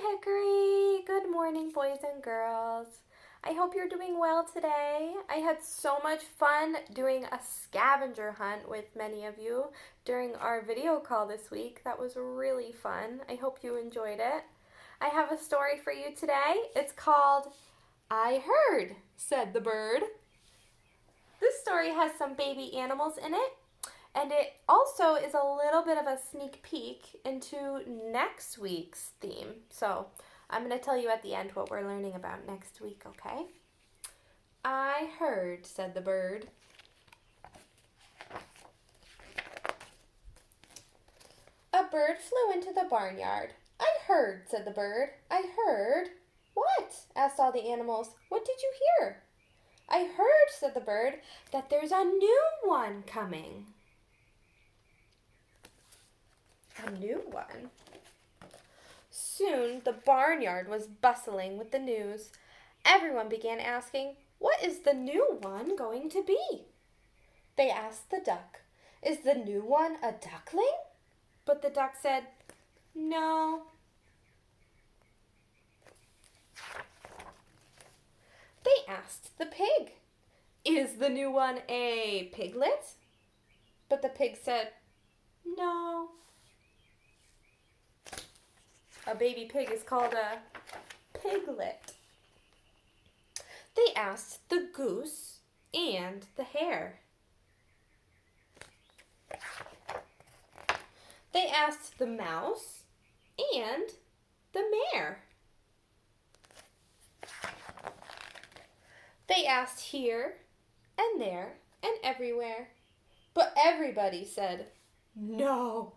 Hi, Hickory. Good morning, boys and girls. I hope you're doing well today. I had so much fun doing a scavenger hunt with many of you during our video call this week. That was really fun. I hope you enjoyed it. I have a story for you today. It's called I Heard, Said the Bird. This story has some baby animals in it, and it also is a little bit of a sneak peek into next week's theme. So I'm going to tell you at the end what we're learning about next week, okay? I heard, said the bird. A bird flew into the barnyard. I heard, said the bird. I heard. What? Asked all the animals. What did you hear? I heard, said the bird, that there's a new one coming. A new one? Soon the barnyard was bustling with the news. Everyone began asking, what is the new one going to be? They asked the duck, is the new one a duckling? But the duck said, no. They asked the pig, is the new one a piglet? But the pig said, no. A baby pig is called a piglet. They asked the goose and the hare. They asked the mouse and the mare. They asked here and there and everywhere, but everybody said no.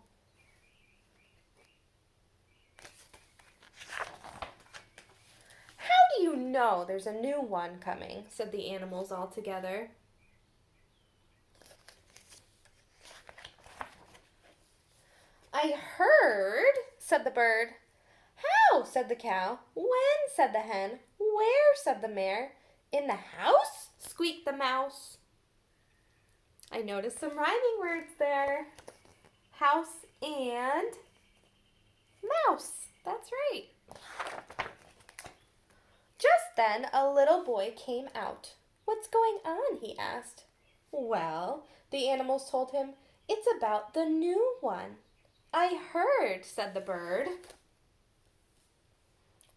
How do you know there's a new one coming? Said the animals all together. I heard, said the bird. How? Said the cow. When? Said the hen. Where? Said the mare. In the house? Squeaked the mouse. I noticed some rhyming words there. House and mouse. That's right. Just then a little boy came out. What's going on? He asked. Well, the animals told him, it's about the new one. I heard, said the bird.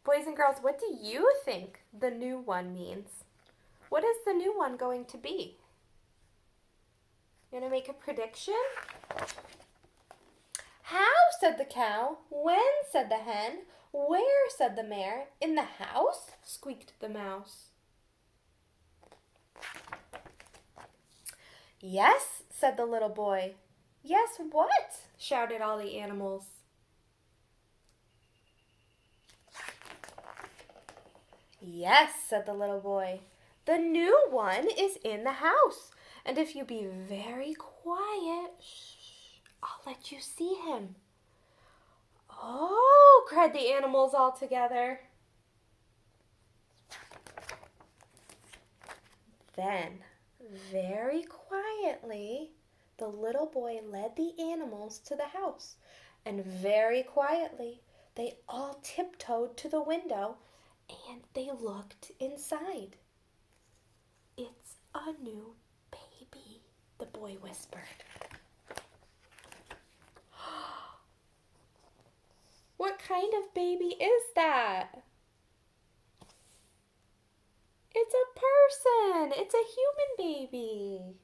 Boys and girls, what do you think the new one means? What is the new one going to be? You want to make a prediction? How? Said the cow. When? Said the hen. Where? Said the mare. In the house? Squeaked the mouse. Yes, said the little boy. Yes, what? Shouted all the animals. Yes, said the little boy. The new one is in the house. And if you be very quiet, shh, I'll let you see him. Oh, cried the animals all together. Then, very quietly, the little boy led the animals to the house, and very quietly they all tiptoed to the window and they looked inside. It's a new baby, the boy whispered. What kind of baby is that? It's a person. It's a human baby.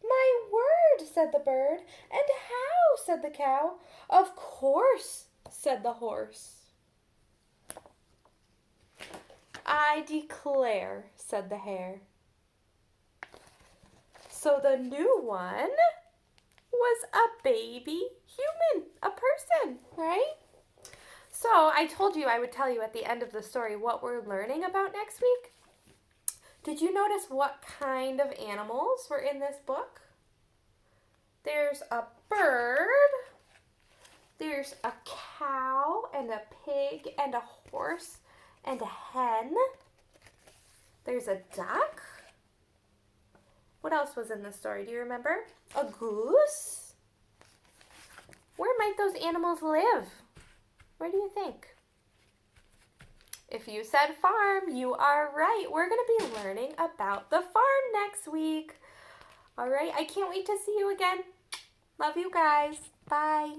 My word, said the bird. And how? Said the cow. Of course, said the horse. I declare, said the hare. So the new one was a baby human, a person, right? So I told you I would tell you at the end of the story what we're learning about next week. Did you notice what kind of animals were in this book? There's a bird, there's a cow and a pig and a horse and a hen. There's a duck. What else was in the story? Do you remember? A goose. Where might those animals live? Where do you think? If you said farm, you are right. We're going to be learning about the farm next week. All right, I can't wait to see you again. Love you guys. Bye.